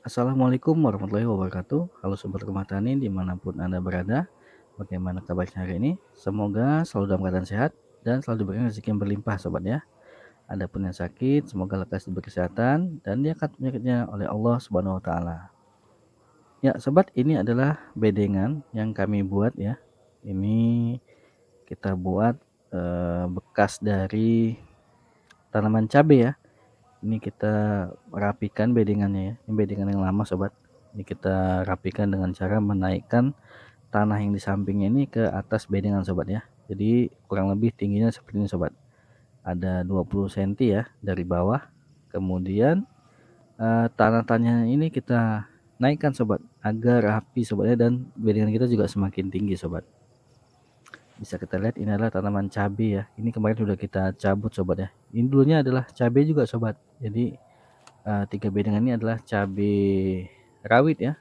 Assalamualaikum warahmatullahi wabarakatuh. Halo Sobat Rumah Tani dimanapun Anda berada. Bagaimana kabarnya hari ini? Semoga selalu dalam keadaan sehat dan selalu diberikan rezeki yang berlimpah Sobat ya. Adapun yang sakit, semoga lekas diberi kesehatan dan diangkat penyakitnya oleh Allah Subhanahu wa taala. Ya, Sobat, ini adalah bedengan yang kami buat ya. Ini kita buat bekas dari tanaman cabai ya. Ini kita rapikan bedengannya ya. Ini bedengan yang lama Sobat. Ini kita rapikan dengan cara menaikkan tanah yang di sampingnya ini ke atas bedengan Sobat ya. Jadi kurang lebih tingginya seperti ini Sobat. Ada 20 cm ya dari bawah. Kemudian tanah-tanahnya ini kita naikkan Sobat agar rapi Sobat ya, dan bedengan kita juga semakin tinggi Sobat. Bisa kita lihat ini adalah tanaman cabai ya. Ini kemarin sudah kita cabut Sobat ya. Ini dulunya adalah cabai juga Sobat. Jadi tiga bedengan ini adalah cabai rawit ya.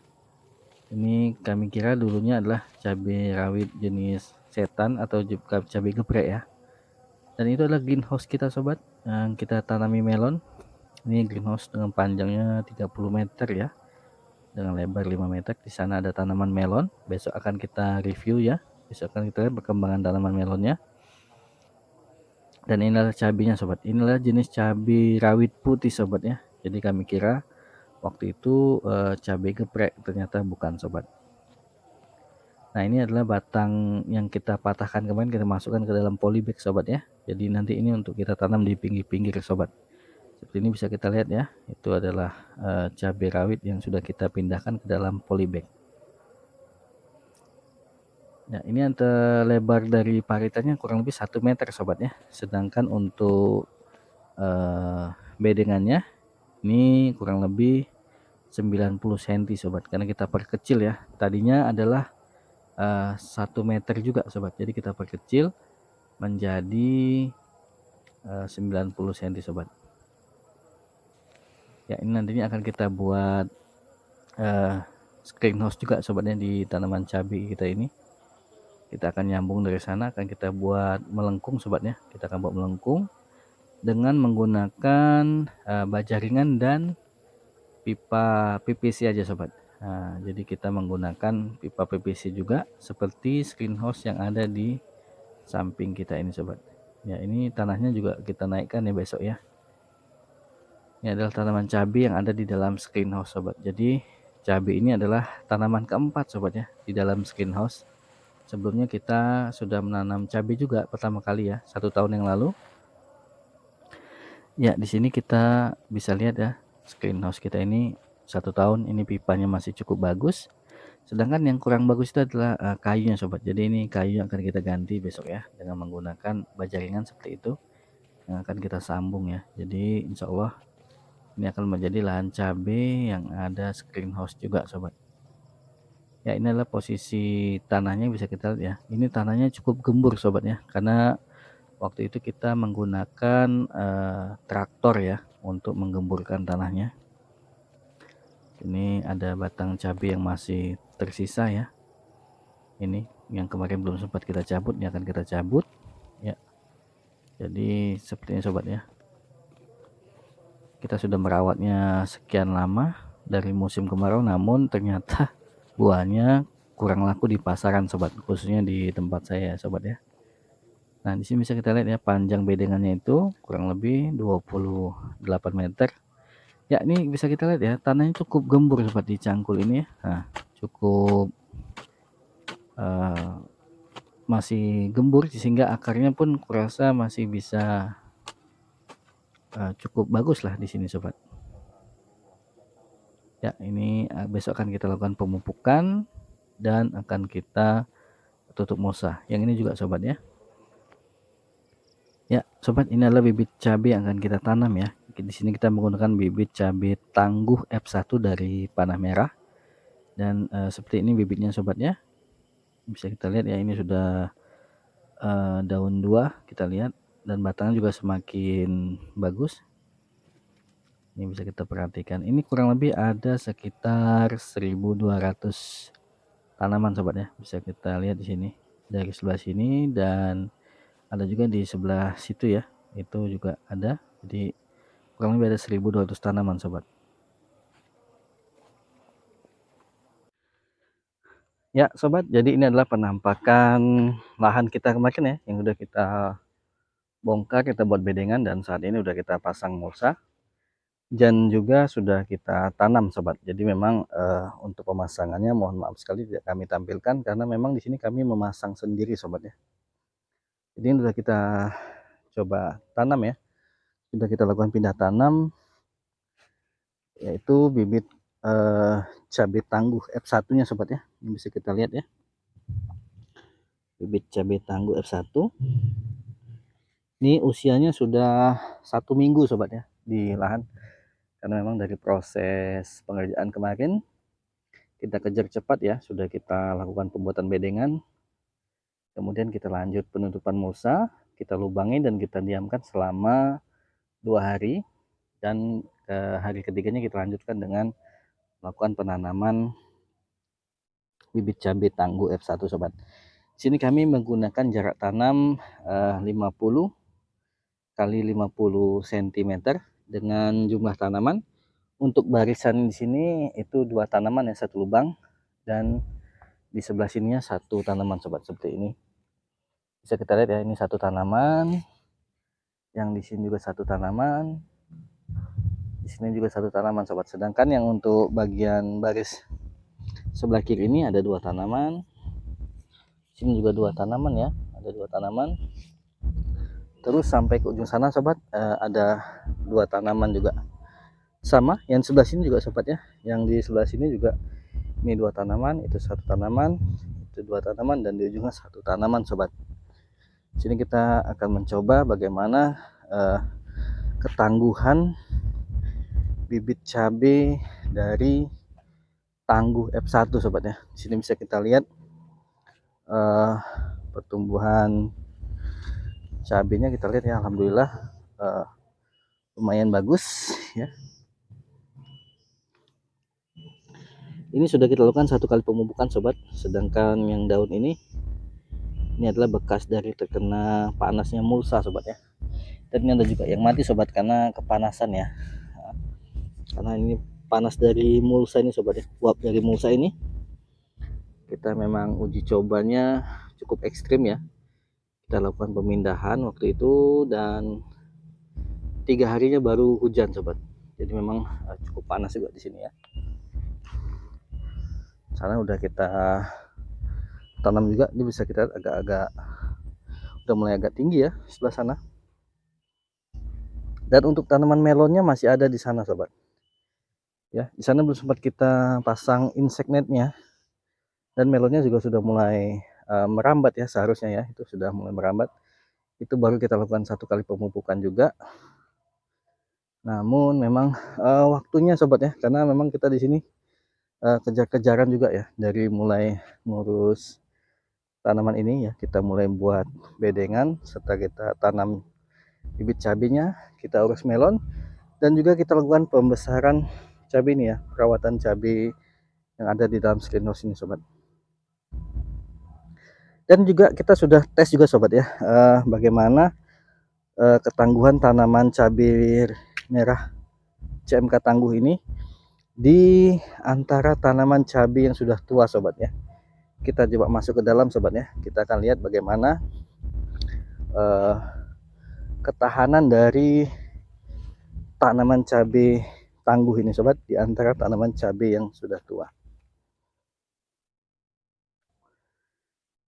Ini kami kira dulunya adalah cabai rawit jenis setan atau cabai geprek ya. Dan itu adalah greenhouse kita Sobat, yang kita tanami melon. Ini greenhouse dengan panjangnya 30 meter ya, dengan lebar 5 meter. Di sana ada tanaman melon. Besok akan kita review ya. Besok akan kita lihat perkembangan tanaman melonnya. Dan inilah cabainya Sobat. Inilah jenis cabai rawit putih Sobat ya. Jadi kami kira waktu itu cabai geprek, ternyata bukan Sobat. Nah, ini adalah batang yang kita patahkan kemarin, kita masukkan ke dalam polybag Sobat ya. Jadi nanti ini untuk kita tanam di pinggir-pinggir Sobat. Seperti ini bisa kita lihat ya. Itu adalah cabai rawit yang sudah kita pindahkan ke dalam polybag. Nah, ini antara lebar dari paritannya kurang lebih 1 meter Sobat ya. Sedangkan untuk bedengannya ini kurang lebih 90 cm Sobat, karena kita perkecil ya. Tadinya adalah 1 meter juga Sobat, jadi kita perkecil menjadi 90 cm Sobat ya. Ini nantinya akan kita buat greenhouse juga Sobatnya di tanaman cabai kita ini. Kita akan nyambung dari sana, akan kita buat melengkung Sobatnya. Kita akan buat melengkung dengan menggunakan baja ringan dan pipa PVC aja Sobat. Nah, jadi kita menggunakan pipa PVC juga seperti greenhouse yang ada di samping kita ini Sobat. Ya, ini tanahnya juga kita naikkan ya besok ya. Ini adalah tanaman cabai yang ada di dalam greenhouse Sobat. Jadi cabai ini adalah tanaman keempat Sobat ya di dalam greenhouse. Sebelumnya kita sudah menanam cabai juga pertama kali ya, 1 tahun yang lalu. Ya, di sini kita bisa lihat ya, greenhouse kita ini 1 tahun, ini pipanya masih cukup bagus. Sedangkan yang kurang bagus itu adalah kayunya Sobat. Jadi ini kayu yang akan kita ganti besok ya, dengan menggunakan baja ringan seperti itu yang akan kita sambung ya. Jadi insya Allah ini akan menjadi lahan cabai yang ada greenhouse juga Sobat. Ya, ini adalah posisi tanahnya, bisa kita lihat ya. Ini tanahnya cukup gembur Sobat ya, karena waktu itu kita menggunakan traktor ya untuk menggemburkan tanahnya. Ini ada batang cabai yang masih tersisa ya. Ini yang kemarin belum sempat kita cabut, ini akan kita cabut ya. Jadi seperti ini Sobat ya. Kita sudah merawatnya sekian lama dari musim kemarau, namun ternyata buahnya kurang laku di pasaran Sobat, khususnya di tempat saya Sobat ya. Nah, di sini bisa kita lihat ya, panjang bedengannya itu kurang lebih 28 meter. Ya, ini bisa kita lihat ya, tanahnya cukup gembur Sobat di cangkul ini ya. Nah, cukup masih gembur sehingga akarnya pun kurasa masih bisa cukup bagus lah di sini Sobat. Ya, ini besok akan kita lakukan pemupukan dan akan kita tutup mulsa. Yang ini juga Sobat ya. Ya, Sobat, ini adalah bibit cabai yang akan kita tanam ya. Di sini kita menggunakan bibit cabai tangguh F1 dari Panah Merah. Dan seperti ini bibitnya Sobat ya. Bisa kita lihat ya, ini sudah daun 2 kita lihat, dan batangnya juga semakin bagus. Ini bisa kita perhatikan. Ini kurang lebih ada sekitar 1200 tanaman Sobat ya. Bisa kita lihat di sini. Dari sebelah sini dan ada juga di sebelah situ ya. Itu juga ada. Jadi kurang lebih ada 1200 tanaman Sobat. Ya sobat, jadi ini adalah penampakan lahan kita kemarin ya, yang udah kita bongkar, kita buat bedengan, dan saat ini udah kita pasang mulsa dan juga sudah kita tanam sobat. Jadi memang untuk pemasangannya mohon maaf sekali tidak kami tampilkan karena memang di sini kami memasang sendiri sobat ya. Jadi ini sudah kita coba tanam ya, sudah kita lakukan pindah tanam, yaitu bibit cabai tangguh F1 nya sobat ya. Ini bisa kita lihat ya, bibit cabai tangguh F1 ini usianya sudah 1 minggu sobat ya di lahan, karena memang dari proses pengerjaan kemarin kita kejar cepat ya, sudah kita lakukan pembuatan bedengan, kemudian kita lanjut penutupan mulsa, kita lubangi dan kita diamkan selama 2 hari, dan hari ketiganya kita lanjutkan dengan melakukan penanaman bibit cabai tangguh F1 sobat. Sini kami menggunakan jarak tanam 50 kali 50 cm dengan jumlah tanaman. Untuk barisan di sini itu 2 tanaman ya, 1 lubang, dan di sebelah sininya 1 tanaman sobat, seperti ini. Bisa kita lihat ya, ini 1 tanaman, yang di sini juga 1 tanaman, di sini juga 1 tanaman sobat. Sedangkan yang untuk bagian baris sebelah kiri ini ada 2 tanaman, sini juga 2 tanaman ya, ada 2 tanaman. Terus sampai ke ujung sana sobat ada 2 tanaman juga. Sama yang sebelah sini juga sobat ya, yang di sebelah sini juga ini 2 tanaman, itu 1 tanaman, itu 2 tanaman, dan di ujungnya 1 tanaman sobat. Sini kita akan mencoba bagaimana ketangguhan bibit cabai dari tangguh F1 sobat ya. Di sini bisa kita lihat pertumbuhan cabainya, kita lihat ya, alhamdulillah lumayan bagus ya. Ini sudah kita lakukan 1 kali pemupukan sobat, sedangkan yang daun ini adalah bekas dari terkena panasnya mulsa sobat ya. Dan ini ada juga yang mati sobat karena kepanasan ya, karena ini panas dari mulsa ini sobat ya, uap dari mulsa ini. Kita memang uji cobanya cukup ekstrim ya, kita lakukan pemindahan waktu itu, dan 3 harinya baru hujan sobat. Jadi memang cukup panas juga di sini ya. Sana udah kita tanam juga, ini bisa kita agak-agak udah mulai agak tinggi ya sebelah sana. Dan untuk tanaman melonnya masih ada di sana sobat ya. Di sana belum sempat kita pasang insect netnya, dan melonnya juga sudah mulai merambat ya, seharusnya ya itu sudah mulai merambat. Itu baru kita lakukan 1 kali pemupukan juga. Namun memang waktunya sobat ya, karena memang kita di sini kejar-kejaran juga ya, dari mulai ngurus tanaman ini ya, kita mulai buat bedengan, serta kita tanam bibit cabenya, kita urus melon, dan juga kita lakukan pembesaran cabai ini ya, perawatan cabai yang ada di dalam greenhouse ini sobat. Dan juga kita sudah tes juga sobat ya, bagaimana ketangguhan tanaman cabai merah CMK tangguh ini di antara tanaman cabai yang sudah tua sobat ya. Kita coba masuk ke dalam sobat ya, kita akan lihat bagaimana ketahanan dari tanaman cabai tangguh ini sobat di antara tanaman cabai yang sudah tua.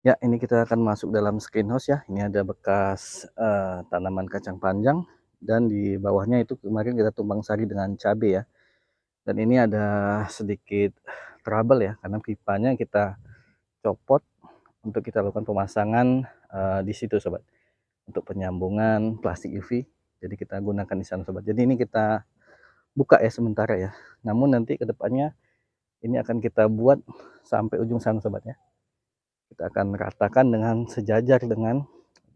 Ya, ini kita akan masuk dalam greenhouse ya. Ini ada bekas tanaman kacang panjang, dan di bawahnya itu kemarin kita tumpang sari dengan cabai ya. Dan ini ada sedikit trouble ya, karena pipanya kita copot untuk kita lakukan pemasangan di situ sobat, untuk penyambungan plastik UV. Jadi kita gunakan di sana sobat. Jadi ini kita buka ya sementara ya, namun nanti kedepannya ini akan kita buat sampai ujung sana sobat ya. Kita akan ratakan dengan sejajar dengan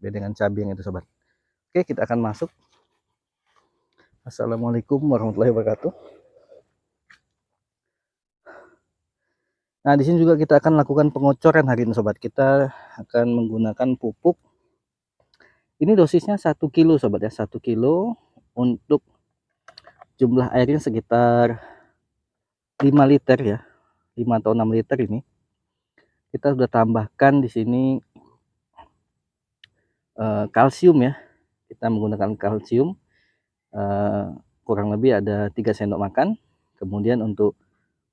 bedengan cabai yang itu sobat. Oke, kita akan masuk. Assalamualaikum warahmatullahi wabarakatuh. Nah, di sini juga kita akan lakukan pengocoran hari ini sobat. Kita akan menggunakan pupuk. Ini dosisnya 1 kilo sobat ya, 1 kilo untuk jumlah airnya sekitar 5 liter ya, 5 atau 6 liter ini. kita sudah tambahkan di sini kalsium ya. Kita menggunakan kalsium kurang lebih ada 3 sendok makan. Kemudian untuk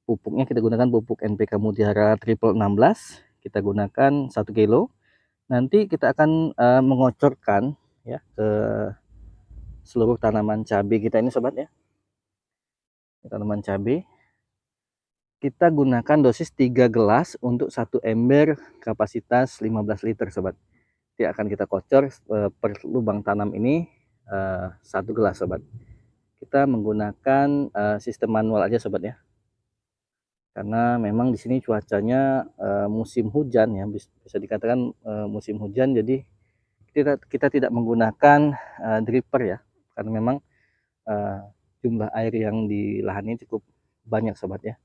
pupuknya kita gunakan pupuk NPK Mutiara Triple 16. Kita gunakan 1 kilo. Nanti kita akan mengocorkan ya ke seluruh tanaman cabai kita ini sobat ya. Tanaman cabai. Kita gunakan dosis 3 gelas untuk 1 ember kapasitas 15 liter sobat. Nanti akan kita kocor per lubang tanam ini 1 gelas sobat. Kita menggunakan sistem manual aja sobat ya. Karena memang di sini cuacanya musim hujan ya, bisa dikatakan musim hujan, jadi kita tidak menggunakan dripper ya, karena memang jumlah air yang di lahan ini cukup banyak sobat ya.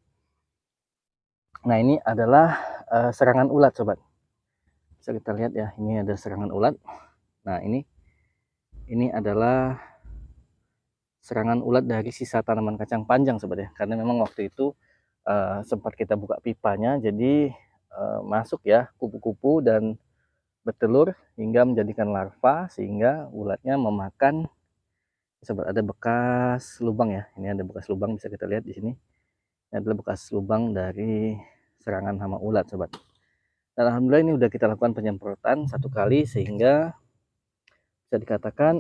Nah ini adalah serangan ulat sobat, bisa kita lihat ya, ini ada serangan ulat. Nah ini adalah serangan ulat dari sisa tanaman kacang panjang sobat ya, karena memang waktu itu sempat kita buka pipanya, jadi masuk ya kupu-kupu dan bertelur hingga menjadikan larva, sehingga ulatnya memakan. Sobat, ada bekas lubang ya, ini ada bekas lubang, bisa kita lihat di sini. Ini adalah bekas lubang dari serangan hama ulat sobat. Dan alhamdulillah ini udah kita lakukan penyemprotan 1 kali, sehingga bisa dikatakan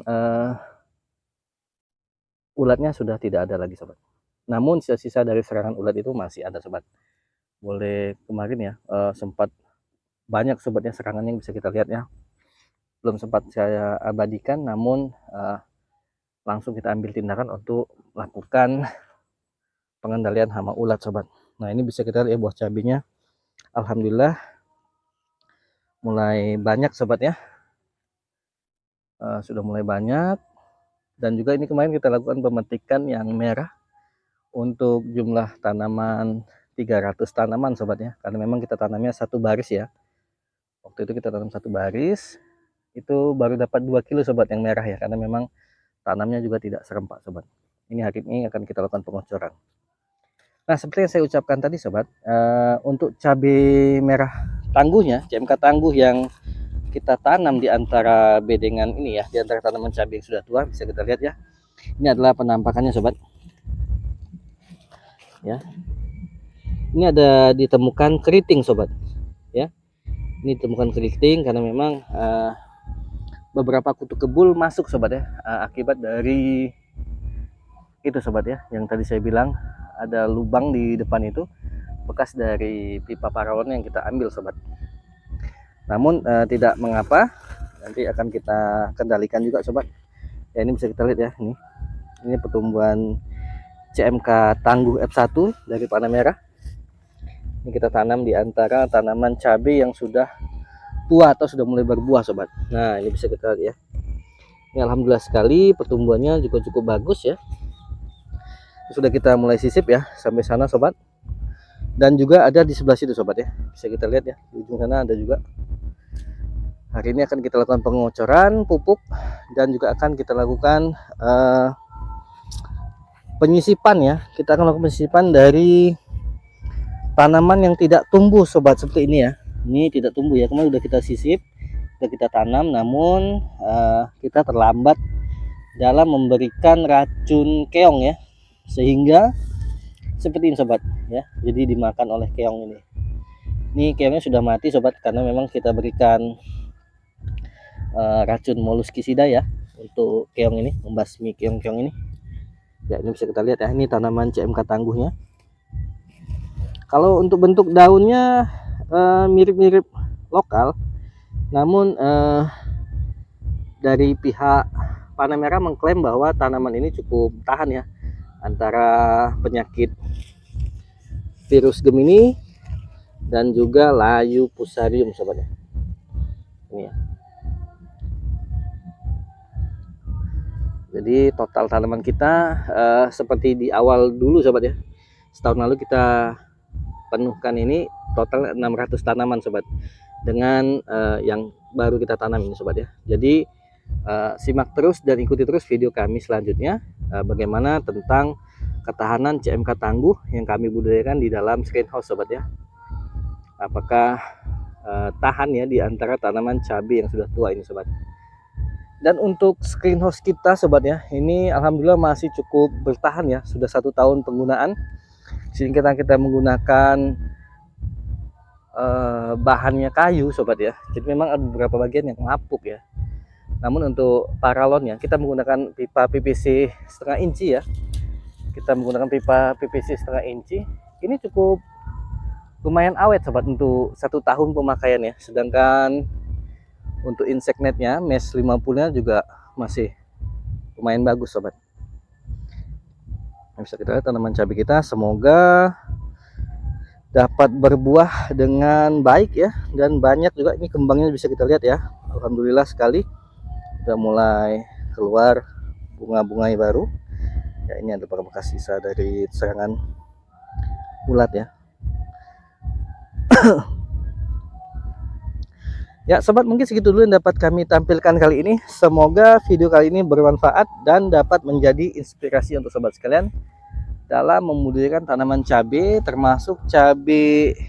ulatnya sudah tidak ada lagi sobat. Namun sisa-sisa dari serangan ulat itu masih ada sobat. Boleh kemarin ya sempat banyak sobatnya serangannya, bisa kita lihat ya. Belum sempat saya abadikan, namun langsung kita ambil tindakan untuk melakukan pengendalian hama ulat sobat. Nah ini bisa kita lihat buah cabenya alhamdulillah mulai banyak sobat ya. Sudah mulai banyak. Dan juga ini kemarin kita lakukan pemetikan yang merah untuk jumlah tanaman 300 tanaman sobat ya, karena memang kita tanamnya 1 baris ya. Waktu itu kita tanam 1 baris, itu baru dapat 2 kilo sobat yang merah ya, karena memang tanamnya juga tidak serempak sobat. Ini hari ini akan kita lakukan pengocoran. Nah seperti yang saya ucapkan tadi sobat, untuk cabai merah tangguhnya, CMK tangguh yang kita tanam di antara bedengan ini ya, di antara tanaman cabai yang sudah tua, bisa kita lihat ya. Ini adalah penampakannya sobat. Ya. Ini ada ditemukan keriting sobat. Ya. Ini ditemukan keriting karena memang beberapa kutu kebul masuk sobat ya, akibat dari itu sobat ya, yang tadi saya bilang ada lubang di depan itu bekas dari pipa paralon yang kita ambil sobat. Namun tidak mengapa, nanti akan kita kendalikan juga sobat ya. Ini bisa kita lihat ya, ini pertumbuhan CMK tangguh F1 dari panah merah. Ini kita tanam di antara tanaman cabai yang sudah tua atau sudah mulai berbuah sobat. Nah ini bisa kita lihat ya, ini alhamdulillah sekali pertumbuhannya juga cukup bagus ya. Sudah kita mulai sisip ya sampai sana sobat, dan juga ada di sebelah situ sobat ya, bisa kita lihat ya, di ujung sana ada juga. Hari ini akan kita lakukan pengocoran pupuk dan juga akan kita lakukan penyisipan ya. Kita akan lakukan penyisipan dari tanaman yang tidak tumbuh sobat, seperti ini ya. Ini tidak tumbuh ya, kemarin udah kita sisip, udah kita tanam, namun kita terlambat dalam memberikan racun keong ya, sehingga seperti ini sobat ya, jadi dimakan oleh keong ini. Ini keongnya sudah mati sobat, karena memang kita berikan racun moluskisida ya untuk keong ini, membasmi keong-keong ini ya. Ini bisa kita lihat ya, ini tanaman CMK tangguhnya. Kalau untuk bentuk daunnya mirip-mirip lokal, namun dari pihak panah merah mengklaim bahwa tanaman ini cukup tahan ya antara penyakit virus Gemini dan juga layu fusarium sobatnya. Ini ya. Jadi total tanaman kita seperti di awal dulu sobat ya, setahun lalu kita penuhkan ini total 600 tanaman sobat, dengan yang baru kita tanam ini sobat ya. Jadi simak terus dan ikuti terus video kami selanjutnya bagaimana tentang ketahanan CMK tangguh yang kami budidayakan di dalam screenhouse sobat ya. apakah tahan ya di antara tanaman cabai yang sudah tua ini sobat. Dan untuk greenhouse kita sobat ya, ini alhamdulillah masih cukup bertahan ya, sudah 1 tahun penggunaan. Sehingga kita menggunakan bahannya kayu sobat ya, jadi memang ada beberapa bagian yang lapuk ya. Namun untuk paralonnya kita menggunakan pipa PVC setengah inci ya, kita menggunakan pipa PVC setengah inci. Ini cukup lumayan awet sobat untuk 1 tahun pemakaian ya. Sedangkan untuk insect netnya mesh 50-nya juga masih lumayan bagus sobat. Bisa kita lihat tanaman cabai kita semoga dapat berbuah dengan baik ya, dan banyak juga. Ini kembangnya bisa kita lihat ya, alhamdulillah sekali udah mulai keluar bunga-bunga baru ya. Ini ada bekas sisa dari serangan ulat ya. Ya sobat, mungkin segitu dulu yang dapat kami tampilkan kali ini. Semoga video kali ini bermanfaat dan dapat menjadi inspirasi untuk sobat sekalian dalam memudahkan tanaman cabai, termasuk cabai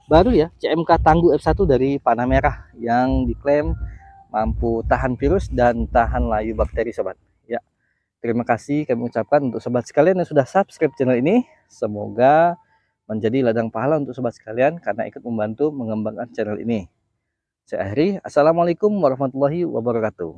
baru ya, CMK Tangguh F1 dari Panah Merah yang diklaim mampu tahan virus dan tahan layu bakteri sobat ya. Terima kasih kami ucapkan untuk sobat sekalian yang sudah subscribe channel ini. Semoga menjadi ladang pahala untuk sobat sekalian karena ikut membantu mengembangkan channel ini. Saya akhiri, assalamualaikum warahmatullahi wabarakatuh.